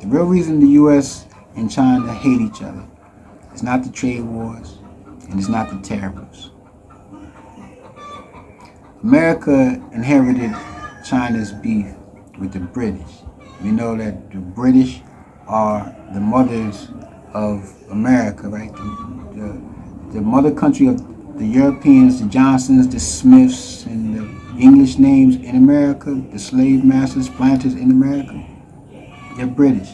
The real reason the U.S. and China hate each other is not the trade wars and it's not the tariffs. America inherited China's beef with the British. We know that the British are the mothers of America, right? The mother country of the Europeans, the Johnsons, the Smiths, and the English names in America, the slave masters, planters in America, they're British.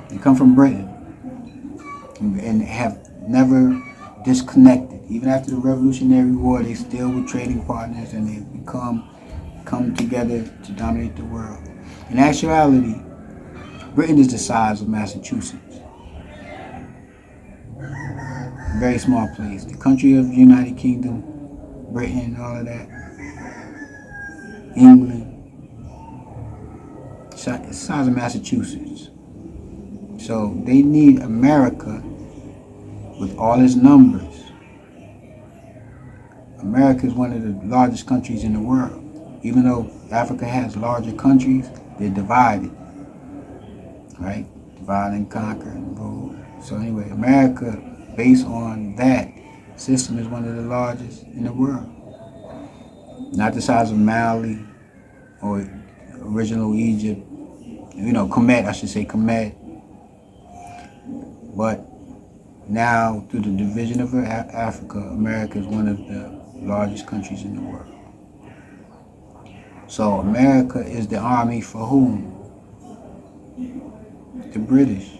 They come from Britain and have never disconnected. Even after the Revolutionary War, they still were trading partners and they've come together to dominate the world. In actuality, Britain is the size of Massachusetts. Very small place. The country of the United Kingdom, Britain, all of that, England, it's the size of Massachusetts. So they need America with all its numbers. America is one of the largest countries in the world. Even though Africa has larger countries, they're divided, right? Divide and conquer and rule. So anyway, America, based on that system, is one of the largest in the world. Not the size of Mali or original Egypt, Kemet, I should say Kemet. But now, through the division of Africa, America is one of the largest countries in the world. So America is the army for whom? The British.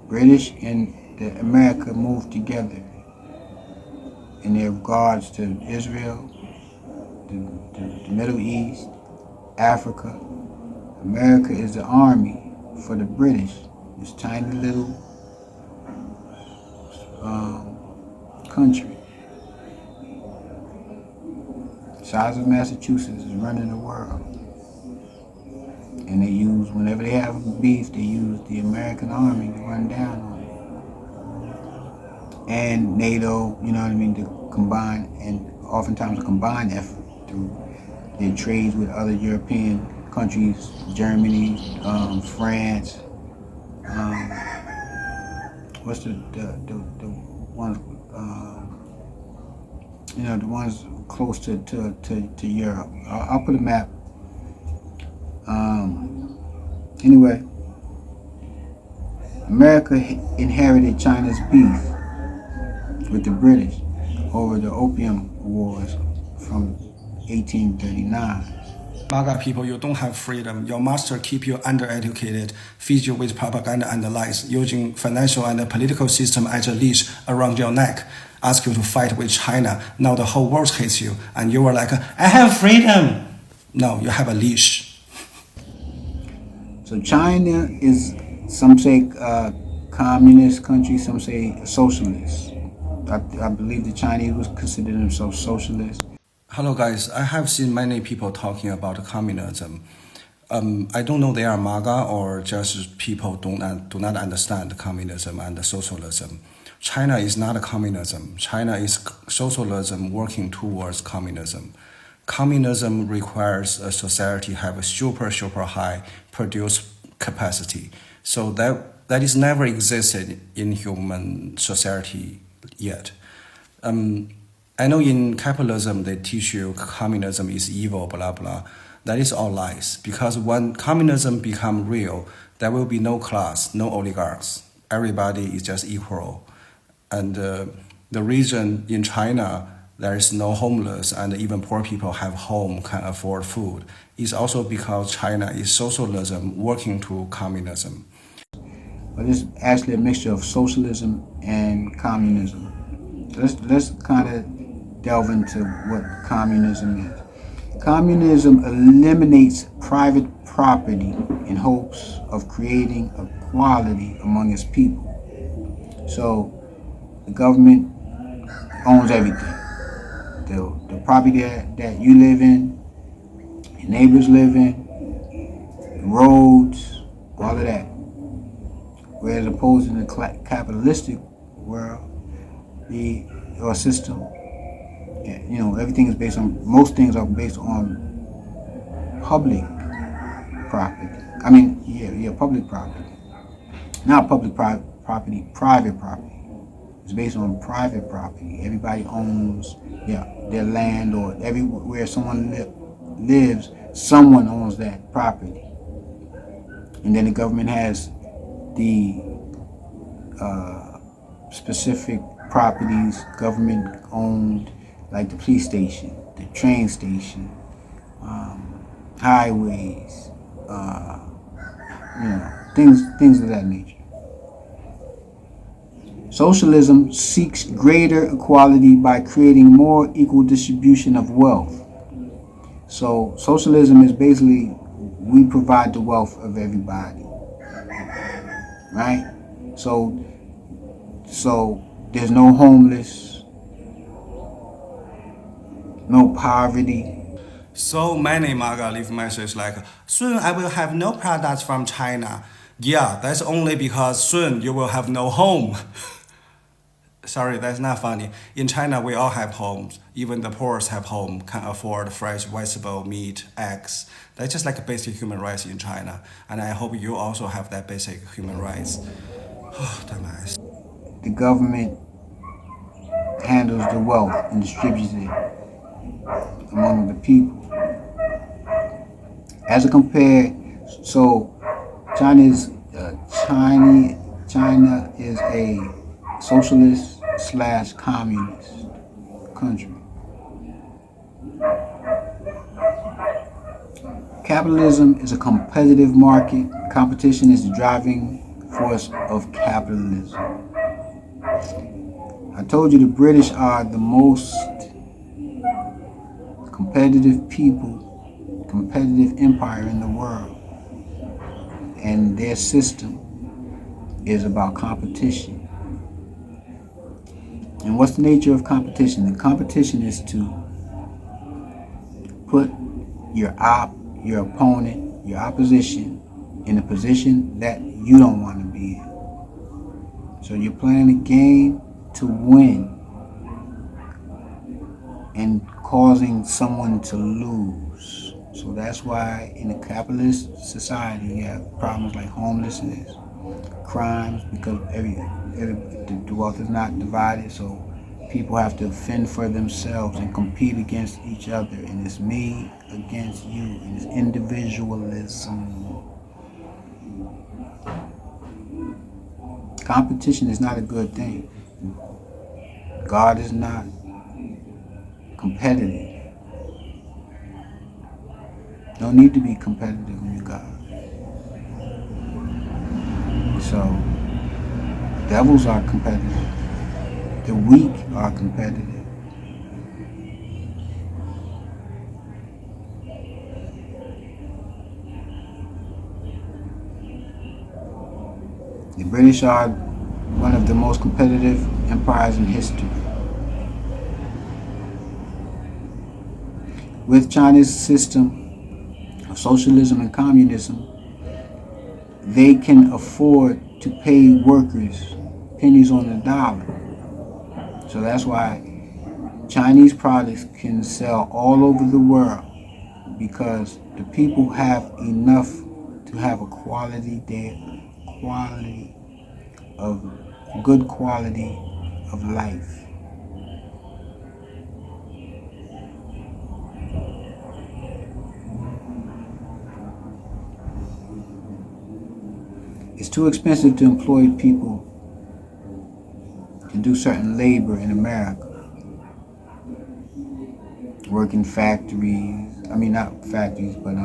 British and the America moved together in their regards to Israel, the Middle East, Africa. America is the army for the British. This tiny little country, size of Massachusetts, is running the world. And they use, whenever they have beef, they use the American army to run down on it. And NATO, to combine, and oftentimes a combined effort through their trades with other European countries, Germany, France. What's the ones, the ones close to Europe. I'll put a map. Anyway, America inherited China's beef with the British over the Opium Wars from 1839. MAGA people, you don't have freedom. Your master keep you undereducated, feed you with propaganda and lies, using financial and political system as a leash around your neck, ask you to fight with China. Now the whole world hates you, and you are like, I have freedom. No, you have a leash. So China is, some say communist country, some say socialist. I believe the Chinese would consider themselves socialist. Hello guys, I have seen many people talking about communism. I don't know they are MAGA or just people do not understand communism and socialism. China is not a communism. China is socialism working towards communism. Communism requires a society have a super high produce capacity. So that is never existed in human society yet. I know in capitalism they teach you communism is evil, blah blah. That is all lies, because when communism become real, there will be no class, no oligarchs. Everybody is just equal. And the reason in China there is no homeless and even poor people have home, can afford food, is also because China is socialism working to communism. But it's actually a mixture of socialism and communism. Let's kind of delve into what communism is. Communism eliminates private property in hopes of creating equality among its people. So the government owns everything. The property that you live in, your neighbors live in, the roads, all of that. Whereas opposed in the capitalistic world, or system, everything is based on, most things are based on public property. I mean, yeah, public property. Not public property, private property. It's based on private property. Everybody owns their land, or everywhere someone lives, someone owns that property. And then the government has the specific properties government owned, like the police station, the train station, highways, things of that nature. Socialism seeks greater equality by creating more equal distribution of wealth. So socialism is basically, we provide the wealth of everybody, right? So there's no homeless, no poverty. So many MAGA leave messages like, soon I will have no products from China. Yeah, that's only because soon you will have no home. Sorry, that's not funny. In China, we all have homes. Even the poorest have home, can afford fresh vegetable, meat, eggs. That's just like a basic human rights in China. And I hope you also have that basic human rights. Oh, dumbass. The government handles the wealth and distributes it among the people. As a compare, so China is a socialist / communist country. Capitalism is a competitive market. Competition is the driving force of capitalism. I told you the British are the most competitive empire in the world. And their system is about competition. And what's the nature of competition? The competition is to put your opponent, your opposition, in a position that you don't want to be in. So you're playing a game to win and causing someone to lose. So that's why in a capitalist society you have problems like homelessness, crimes, because the wealth is not divided, so people have to fend for themselves and compete against each other, and it's me against you, and it's individualism. Competition is not a good thing. God is not competitive. No need to be competitive when you're God. So, devils are competitive. The weak are competitive. The British are one of the most competitive empires in history. With China's system of socialism and communism, they can afford to pay workers pennies on the dollar. So that's why Chinese products can sell all over the world, because the people have enough to have a good quality of life. It's too expensive to employ people to do certain labor in America. Work in factories. I mean, not factories, but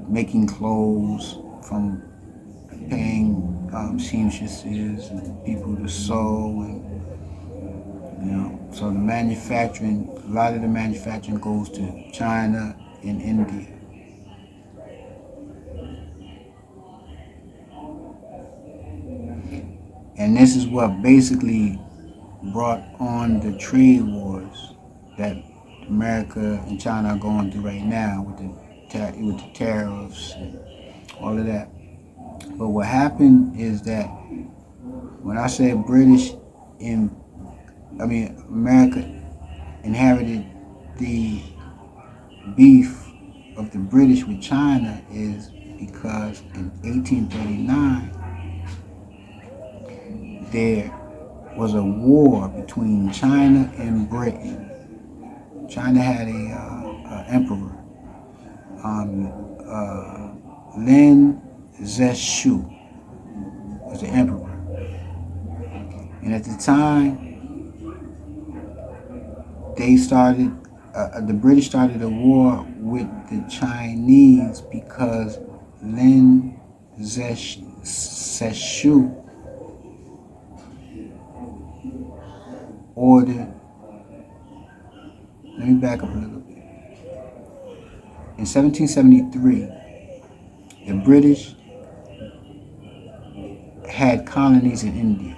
making clothes, from paying seamstresses and people to sew, and so the manufacturing. A lot of the manufacturing goes to China and India. And this is what basically brought on the trade wars that America and China are going through right now with the tariffs and all of that. But what happened is that when I say America inherited the beef of the British with China is because in 1839 there was a war between China and Britain. China had a emperor, Lin Zexu was the emperor, and at the time the British started a war with the Chinese because Lin Zexu ordered. Let me back up a little bit. In 1773, the British had colonies in India.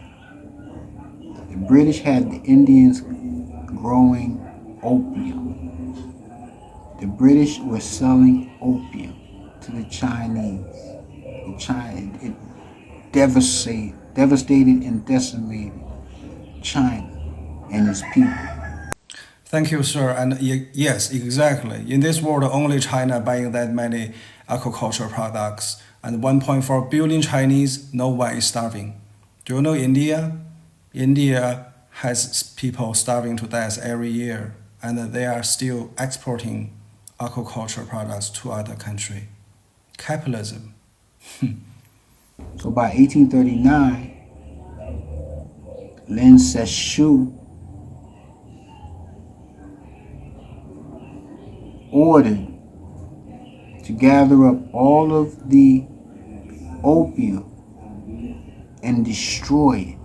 The British had the Indians growing opium. The British were selling opium to the Chinese. It devastated and decimated China and its people. Thank you, sir. And yes, exactly. In this world, only China buying that many agricultural products, and 1.4 billion Chinese, no one is starving. Do you know India? India has people starving to death every year, and they are still exporting agricultural products to other countries. Capitalism. So by 1839, Lin Zexu ordered to gather up all of the opium and destroy it.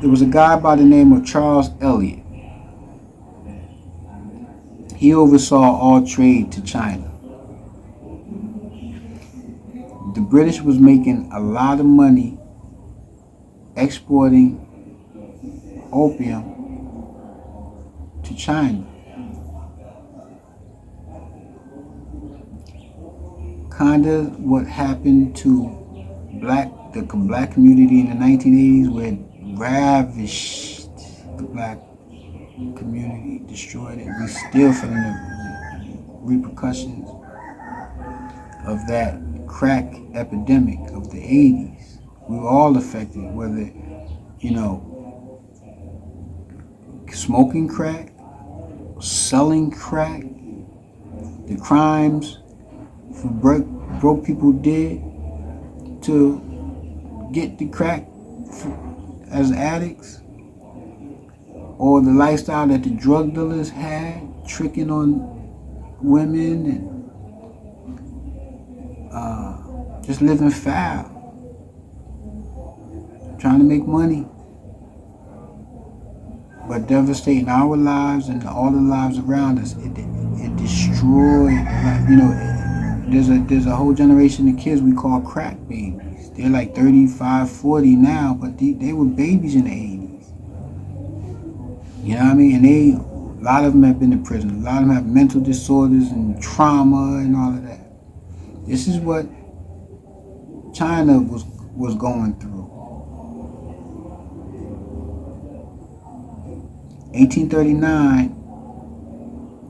There was a guy by the name of Charles Eliot. He oversaw all trade to China. The British was making a lot of money exporting opium to China. Kinda what happened to the black community in the 1980s, where it ravished the black community, destroyed it. We still feeling the repercussions of that crack epidemic of the 80s. We were all affected, whether, smoking crack, selling crack, the crimes for broke people did to get the crack as addicts, or the lifestyle that the drug dealers had, tricking on women and just living foul, trying to make money, but devastating our lives and all the lives around us. It destroyed. There's a whole generation of kids we call crack babies. They're like 35, 40 now, but they were babies in the 80s. You know what I mean? And a lot of them have been to prison. A lot of them have mental disorders and trauma and all of that. This is what China was going through. 1839,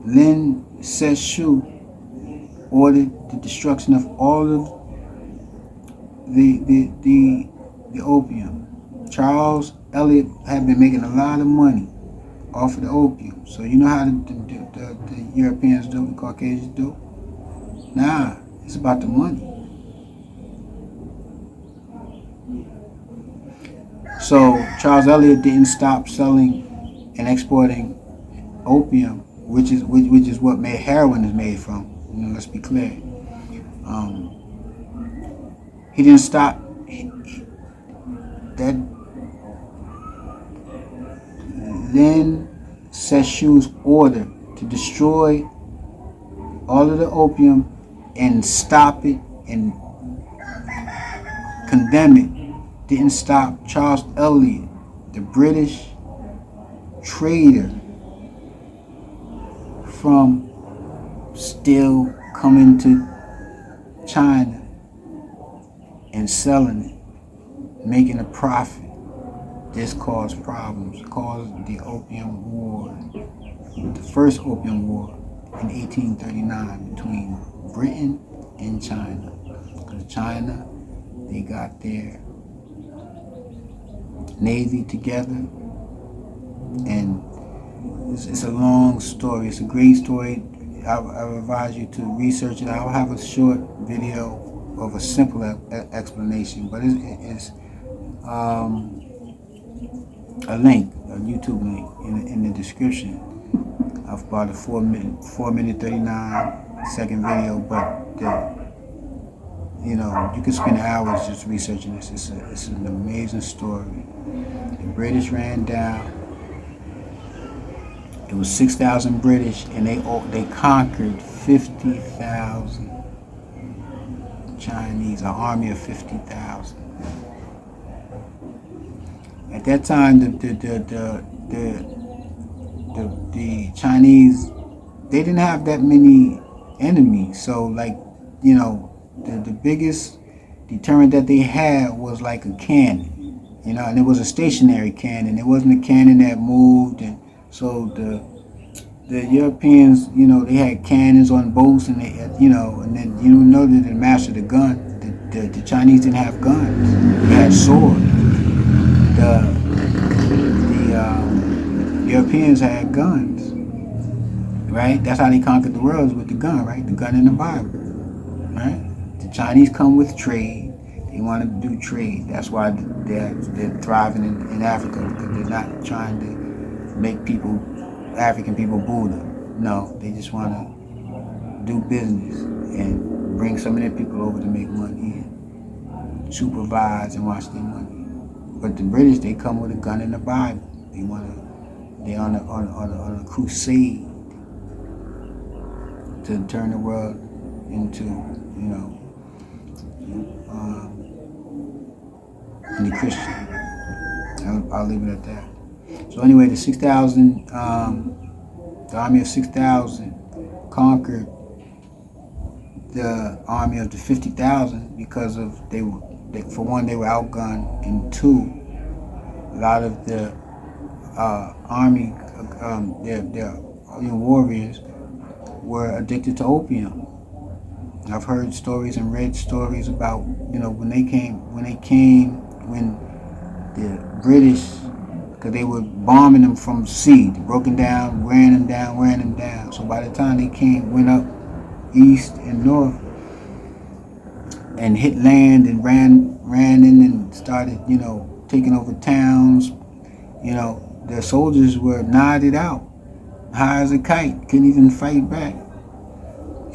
Lin Zexu ordered the destruction of all of the opium. Charles Eliot had been making a lot of money off of the opium. So you know how the Europeans do, the Caucasians do? Nah, it's about the money. So Charles Eliot didn't stop selling and exporting opium, which is what heroin is made from. Let's be clear. He didn't stop. That Lin Zexu's order to destroy all of the opium and stop it and condemn it didn't stop Charles Eliot, the British trader, from still coming to China and selling it, making a profit. This caused problems, caused the Opium Wars. the first Opium War in 1839 between Britain and China. Because China, they got their navy together, and it's a long story. It's a great story. I advise you to research it. I'll have a short video of a simple explanation, but it's a link, a YouTube link in the description of about a 4 minute 39-second video. But you can spend hours just researching this. It's an amazing story. The British ran down. It was 6,000 British, and they conquered 50,000 Chinese, an army of 50,000. At that time, the Chinese, they didn't have that many enemies. So, the biggest deterrent that they had was like a cannon, and it was a stationary cannon. It wasn't a cannon that moved. And so the Europeans, they had cannons on boats, and they had, and then that they mastered the gun. The Chinese didn't have guns; they had swords. The Europeans had guns, right? That's how they conquered the world, with the gun, right? The gun in the Bible, right? The Chinese come with trade. They want to do trade. That's why they're thriving in Africa, because they're not trying to make African people Buddha. No, they just want to do business and bring some of their people over to make money and supervise and watch their money. But the British, they come with a gun in the Bible. They're on a crusade to turn the world into, into Christian. I'll leave it at that. So anyway, the 6,000, the army of 6,000 conquered the army of the 50,000 because of for one, they were outgunned, and two, a lot of the army, their warriors were addicted to opium. I've heard stories and read stories about, when the British, because they were bombing them from sea, broken down, wearing them down. So by the time they went up east and north and hit land and ran in and started, taking over towns, their soldiers were nodded out, high as a kite, couldn't even fight back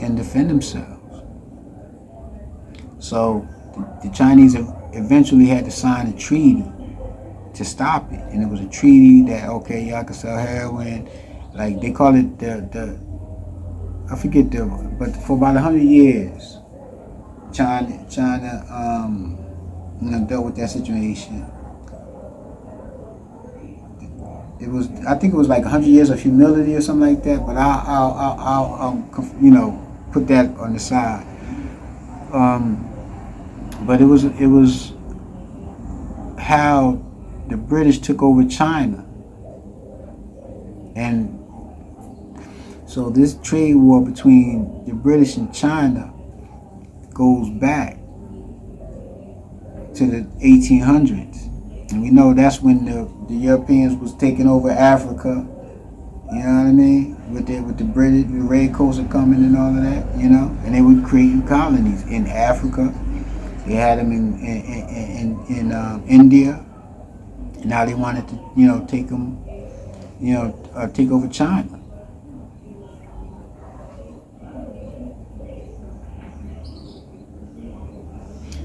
and defend themselves. So the Chinese eventually had to sign a treaty to stop it, and it was a treaty that, okay, y'all can sell heroin, like they call it I forget but for about 100 years, China dealt with that situation. I think it was like 100 years of humility or something like that, but I'll put that on the side. But it was how the British took over China. And so this trade war between the British and China goes back to the 1800s. And we know that's when the Europeans was taking over Africa, you know what I mean? With the British, the Red Coats are coming and all of that, and they were creating colonies in Africa. They had them in India. And now they wanted to, take them, take over China.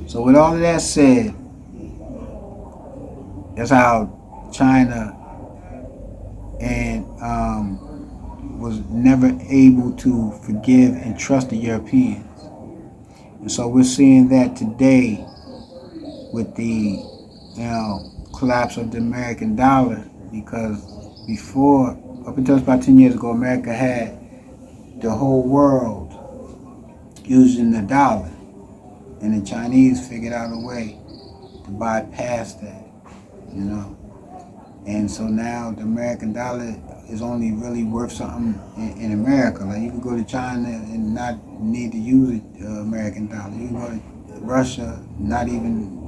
So with all of that said, that's how China and was never able to forgive and trust the Europeans. And so we're seeing that today with the collapse of the American dollar, because before, up until about 10 years ago, America had the whole world using the dollar, and the Chinese figured out a way to bypass that, And so now the American dollar is only really worth something in America. Like you can go to China and not need to use American dollar. You can go to Russia, not even,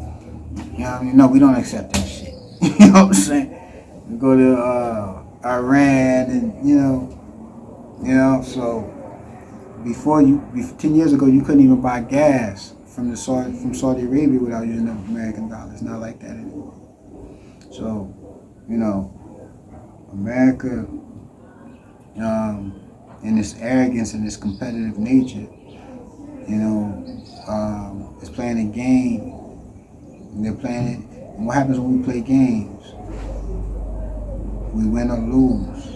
you know what I mean? No, we don't accept that shit. You know what I'm saying? We go to Iran and, so before 10 years ago, you couldn't even buy gas from Saudi Arabia without using the American dollar. It's not like that anymore. So, America, in this arrogance and this competitive nature, is playing a game. And they're playing it. And what happens when we play games? We win or lose.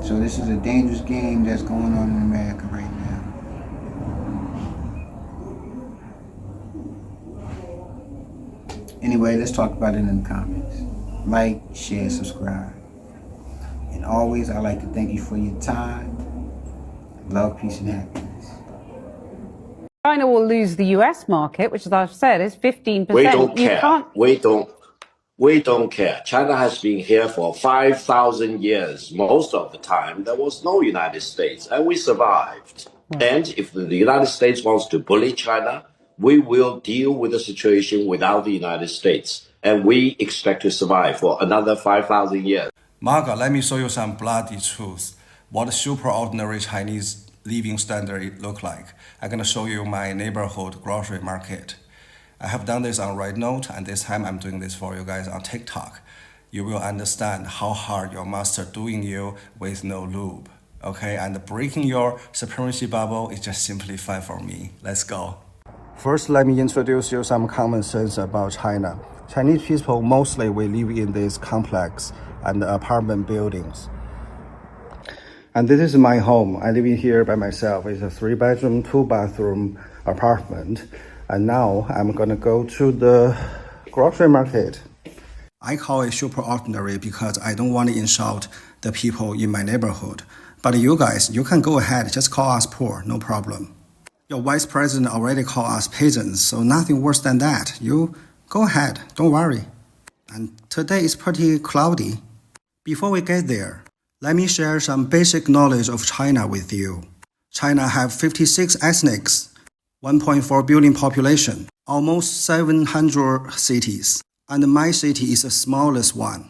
So this is a dangerous game that's going on in America right now. Anyway, let's talk about it in the comments. Like, share, subscribe. And always, I'd like to thank you for your time. Love, peace, and happiness. China will lose the US market, which, as I've said, is 15%. We don't care. We don't care. China has been here for 5,000 years. Most of the time, there was no United States, and we survived. Right. And if the United States wants to bully China, we will deal with the situation without the United States. And we expect to survive for another 5,000 years. Marga, let me show you some bloody truth. What a super ordinary Chinese living standard look like. I'm going to show you my neighborhood grocery market. I have done this on Note, and this time I'm doing this for you guys on TikTok. You will understand how hard your master doing you with no lube. Okay, and breaking your supremacy bubble is just simply fun for me. Let's go. First, let me introduce you some common sense about China. Chinese people mostly we live in this complex and apartment buildings. And this is my home. I live in here by myself. It's a 3-bedroom, 2-bathroom apartment. And now I'm gonna go to the grocery market. I call it super ordinary because I don't want to insult the people in my neighborhood. But you guys, you can go ahead, just call us poor, no problem. Your vice president already called us peasants, so nothing worse than that. You go ahead, don't worry. And today is pretty cloudy. Before we get there, let me share some basic knowledge of China with you. China have 56 ethnics, 1.4 billion population, almost 700 cities, and my city is the smallest one.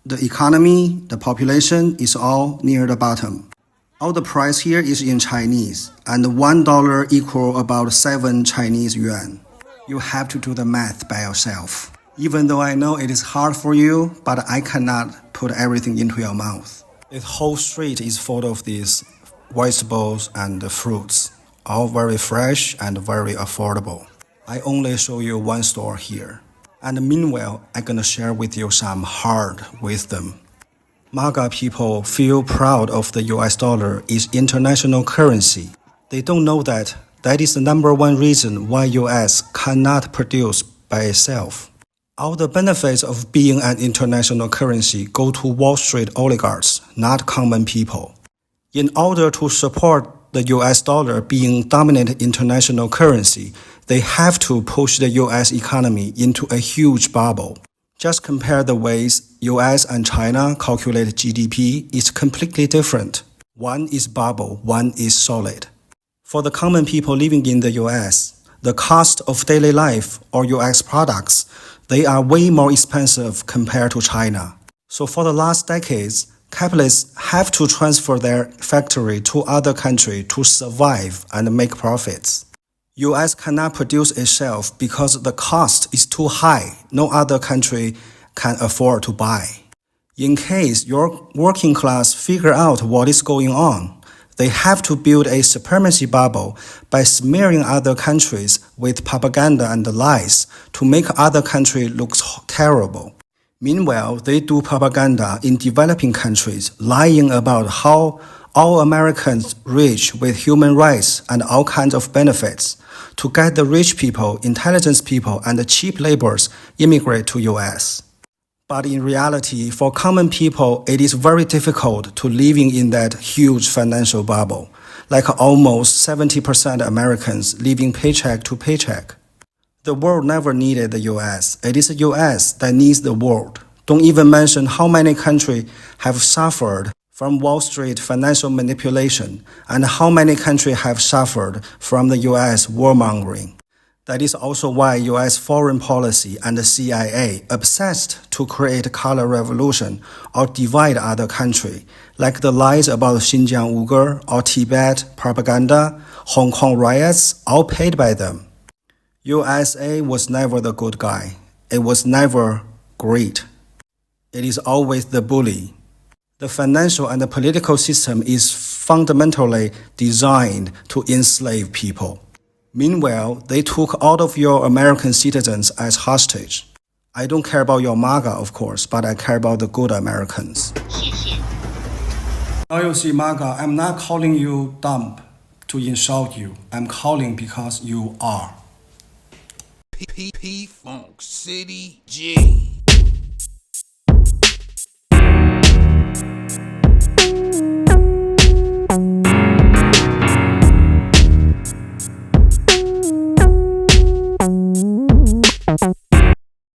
The economy, the population is all near the bottom. All the price here is in Chinese, and $1 equal about 7 Chinese yuan. You have to do the math by yourself. Even though I know it is hard for you, but I cannot put everything into your mouth. The whole street is full of these vegetables and fruits, all very fresh and very affordable. I only show you one store here. And meanwhile, I'm gonna share with you some hard wisdom. MAGA people feel proud of the US dollar is international currency. They don't know that is the #1 reason why US cannot produce by itself. All the benefits of being an international currency go to Wall Street oligarchs, not common people. In order to support the US dollar being dominant international currency, they have to push the US economy into a huge bubble. Just compare the ways US and China calculate GDP is completely different. One is bubble, one is solid. For the common people living in the US, the cost of daily life or US products, they are way more expensive compared to China. So for the last decades, capitalists have to transfer their factory to other countries to survive and make profits. US cannot produce itself because the cost is too high. No other country can afford to buy. In case your working class figure out what is going on, they have to build a supremacy bubble by smearing other countries with propaganda and lies to make other countries look terrible. Meanwhile, they do propaganda in developing countries, lying about how all Americans rich with human rights and all kinds of benefits to get the rich people, intelligent people, and the cheap laborers immigrate to US. But in reality, for common people, it is very difficult to living in that huge financial bubble, like almost 70% Americans living paycheck to paycheck. The world never needed the US. It is the US that needs the world Don't even mention how many countries have suffered from Wall Street financial manipulation and how many countries have suffered from the US warmongering. That is also why US foreign policy and the CIA obsessed to create a color revolution or divide other countries, like the lies about Xinjiang Uyghur or Tibet propaganda, Hong Kong riots, all paid by them. USA was never the good guy. It was never great. It is always the bully. The financial and the political system is fundamentally designed to enslave people. Meanwhile, they took all of your American citizens as hostage. I don't care about your MAGA, of course, but I care about the good Americans. Now you see, MAGA, I'm not calling you dumb to insult you. I'm calling because you are. P-Funk City G.